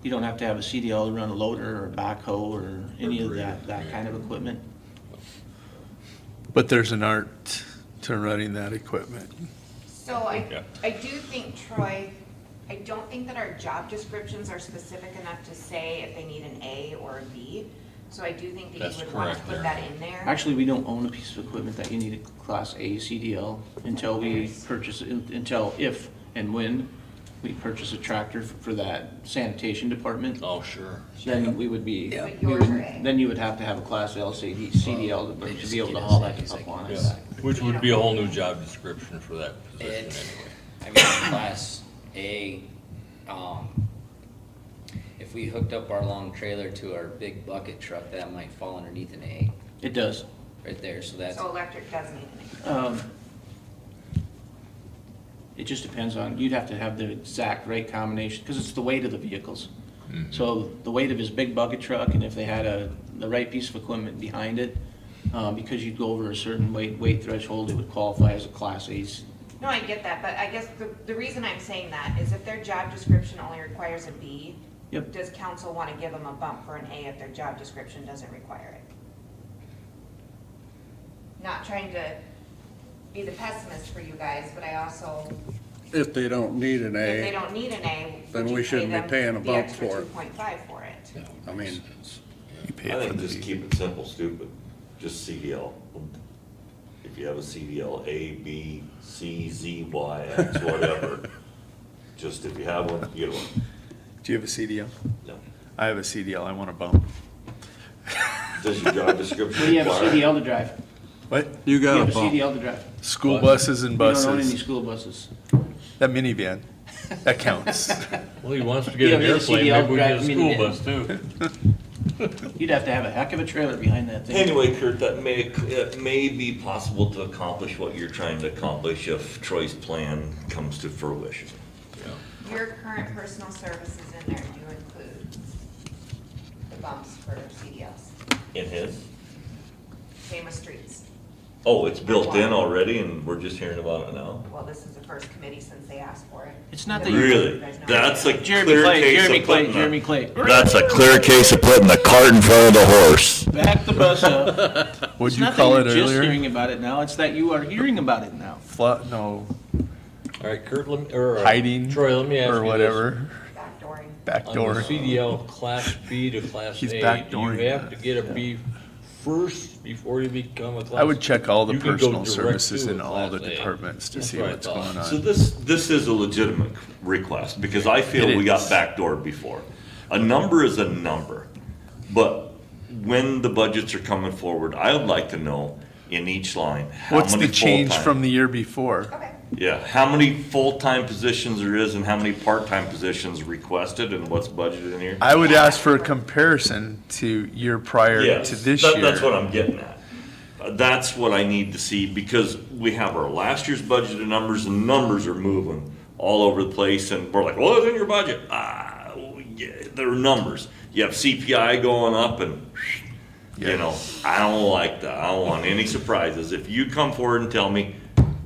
You don't have to have a CDL to run a loader or a backhoe or any of that kind of equipment. But there's an art to running that equipment. So Yeah. I do think, Troy, I don't think that our job descriptions are specific enough to say if they need an A or a B. So I do think that That's you would want to correct put there. that in there. Actually, we don't own a piece of equipment that you need a Class A CDL until we purchase, until if and when we purchase a tractor for that sanitation department. Oh, sure. Then we would be, But we yours would- are A. then you would have to have a Class L CDL They to just be able to get haul us that like- up on Yeah, it. which would be a whole new job description for that position It, anyway. I mean, Class A, if we hooked up our long trailer to our big bucket truck, that might fall underneath an A It does. right there, so that's, So electric does need an A. It just depends on, you'd have to have the exact right combination, because it's the weight of the vehicles. So the weight of his big bucket truck, and if they had the right piece of equipment behind it, because you'd go over a certain weight threshold, it would qualify as a Class A. No, I get that, but I guess the reason I'm saying that is if their job description only requires a B, Yep. does council want to give them a bump for an A if their job description doesn't require it? Not trying to be the pessimist for you guys, but I also, If they don't need an if they A, don't need an A, Then would we you pay shouldn't be them paying a the bump extra for it. 2.5 for it? I mean, You pay I for think the just keep it simple, stupid, just CDL. If you have a CDL, A, B, C, Z, Y, X, whatever, just if you have one, get one. Do you have a CDL? No. I have a CDL, I want a bump. Does your job description What do you have a require? CDL to drive? What? you You got have a a bump. CDL to drive. School What? buses and You don't own any buses. school buses. That minivan, that counts. Well, he wants to You get don't an need a airplane, CDL maybe we get a drive school minivan. bus too. You'd have to have a heck of a trailer behind that thing. Anyway, Kurt, it may be possible to accomplish what you're trying to accomplish if Troy's plan comes to fruition. Your current personal services in there, do you include the bumps for CDLs? In his? Same with streets. Oh, it's built in already and we're just hearing about it now? Well, this is the first committee since they asked for it. It's not that you- Really? You guys know. That's a Jeremy clear Clay, case Jeremy of Clay, putting Jeremy the, Clay. that's a clear case of putting the cart in front of the horse. Back the bus up. What'd It's you not call that it you're just earlier? hearing about it now, it's that you are hearing about it now. No, All right, Kurt, hiding Troy, let me ask you or this. whatever, Backdooring. On the backdoor. CDL Class B to Class A, He's do you backdooring have to that. get a B first before you become a Class? I would check all the You can go personal direct services to a in all the Class A. departments to That's see what I what's thought. going So on. this is a legitimate request, because I feel It we got is. backdoored before. A number is a number, but when the budgets are coming forward, I would like to know in each line, how What's many the change full-time- from the year before? Okay. Yeah, how many full-time positions there is and how many part-time positions requested and what's budgeted in here? I would ask for a comparison to year prior Yes, to this That's what year. I'm getting at. That's what I need to see, because we have our last year's budgeted numbers, and numbers are moving all over the place, and we're like, well, it's in your budget. Yeah, there are numbers. You have CPI going up, and, you know, I don't like that. I don't want any surprises. If you come forward and tell me,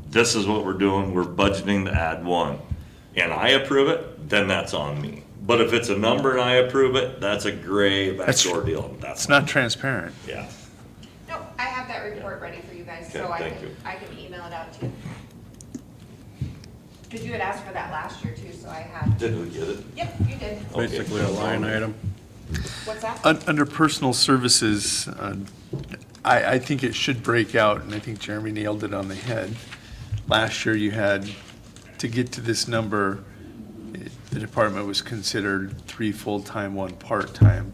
this is what we're doing, we're budgeting to add one, and I approve it, then that's on me. But if it's a number and I approve it, that's a gray backdoor deal. That's It's not transparent. yeah. No, I have that report ready for you guys, so Okay, I thank can, you. I can email it out to you. Cause you had asked for that last year too, so I have, Did we get it? yep, you did. Okay. Basically a line item. What's that? Under personal services, I think it should break out, and I think Jeremy nailed it on the head. Last year you had, to get to this number, the department was considered 3 full-time, 1 part-time.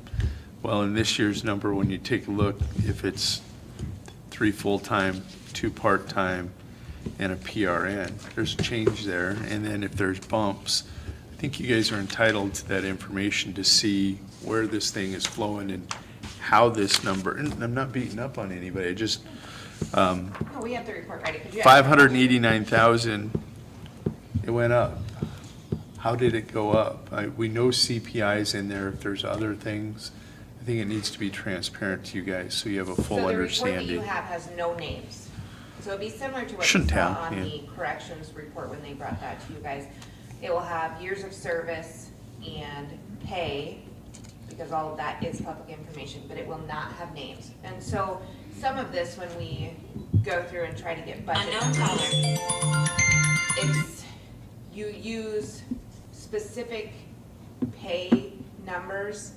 Well, in this year's number, when you take a look, if it's 3 full-time, 2 part-time, and a PRN, there's a change there. And then if there's bumps, I think you guys are entitled to that information to see where this thing is flowing and how this number, and I'm not beating up on anybody, I just, No, we have the report ready. Could you ask- 589,000, it went up. How did it go up? We know CPI's in there. If there's other things, I think it needs to be transparent to you guys so you have a full So the report that understanding. you have has no names. So it'd be similar to what you Shouldn't saw have, on yeah. the corrections report when they brought that to you guys. It will have years of service and pay, because all of that is public information, but it will not have names. And so some of this, when we go through and try to get budget numbers, it's, you use specific pay numbers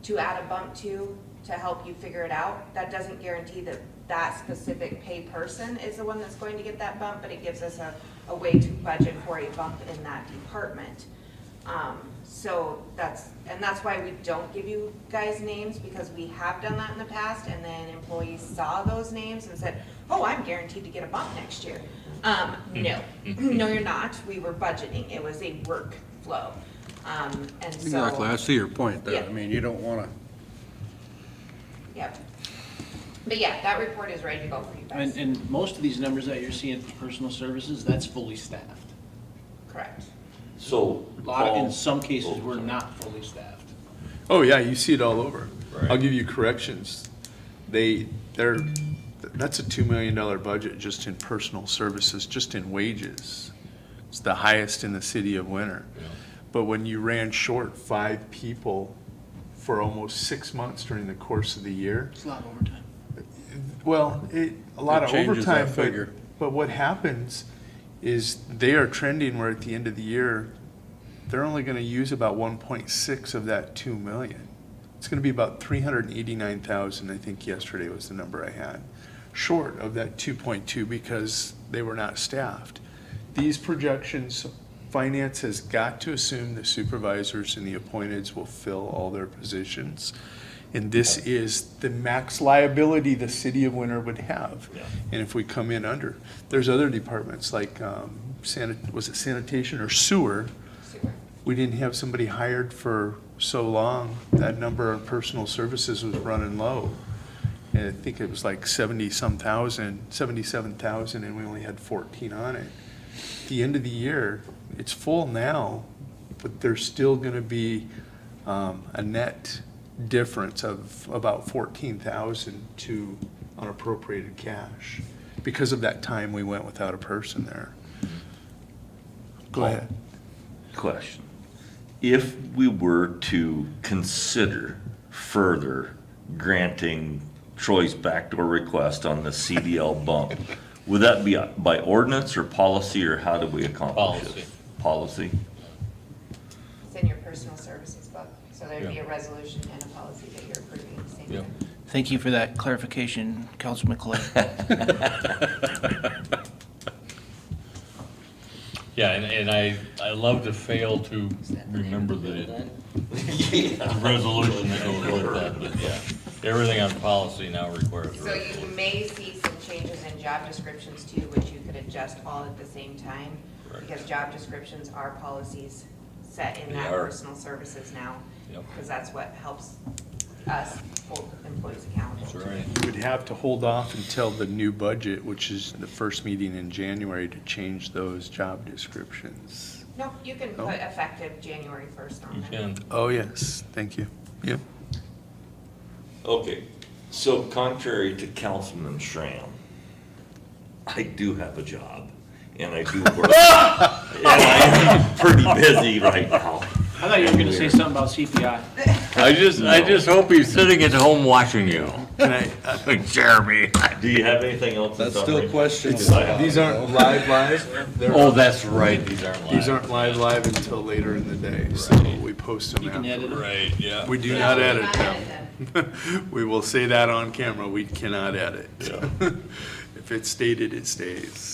to add a bump to help you figure it out. That doesn't guarantee that that specific pay person is the one that's going to get that bump, but it gives us a way to budget for a bump in that department. So that's why we don't give you guys names, because we have done that in the past, and then employees saw those names and said, oh, I'm guaranteed to get a bump next year. No, no, you're not. We were budgeting. It was a workflow. And so. Exactly, I see your point there. Yeah. I mean, you don't wanna, Yep. But yeah, that report is ready to go for you guys. And most of these numbers that you're seeing for personal services, that's fully staffed. Correct. So. A lot, in Paul- some cases, Oh, we're sorry. not fully staffed. Oh, yeah, you see it all over. Right. I'll give you corrections. That's a $2 million budget just in personal services, just in wages. It's the highest in the city of Winter. Yeah. But when you ran short 5 people for almost 6 months during the course of the year, It's a lot of overtime. well, a lot It of changes that overtime, figure. but what happens is they are trending where at the end of the year, they're only gonna use about 1.6 of that 2 million. It's gonna be about 389,000, I think yesterday was the number I had, short of that 2.2 because they were not staffed. These projections, finance has got to assume the supervisors and the appointeds will fill all their positions. And this is the max liability the city of Winter would have. Yeah. And if we come in under, there's other departments like, was it sanitation or sewer? Super. We didn't have somebody hired for so long, that number on personal services was running low. And I think it was like 77,000, and we only had 14 on it. At the end of the year, it's full now, but there's still gonna be a net difference of about 14,000 to unappropriated cash because of that time we went without a person there. Go ahead. Question. If we were to consider further granting Troy's backdoor request on the CDL bump, would that be by ordinance or policy, or how do we accomplish it? Policy. It's in your personal services book, so there'd be Yeah. a resolution and a policy that you're approving at the same Yeah. time. Thank you for that clarification, Councilman Clay. Yeah, and I love to fail to remember the resolution that goes with that, but yeah. Everything on policy now requires a So you resolution. may see some changes in job descriptions too, which you could adjust all at the same time. Correct. Because job descriptions are policies set in They that are. personal services now. Yep. Because that's what helps us hold employees accountable. That's right. We'd have to hold off until the new budget, which is the first meeting in January, to change those job descriptions. No, you can Oh. put effective January 1st on You it. can, Oh, yes, thank you. Yep. Okay, so contrary to Councilman Schramm, I do have a job, and I do work. And I am pretty busy right now. I thought you were gonna say something about CPI. I just hope he's sitting at home watching you. Can I, Jeremy. Do you have anything else? That's still questions. these aren't live, they're, Oh, that's right, these aren't live. these aren't live until later in the day, so we post them You can edit after. them. Right, yeah. We do No, not we edit not them. edit We will say that on camera, we cannot edit. Yeah. If it's stated, it stays.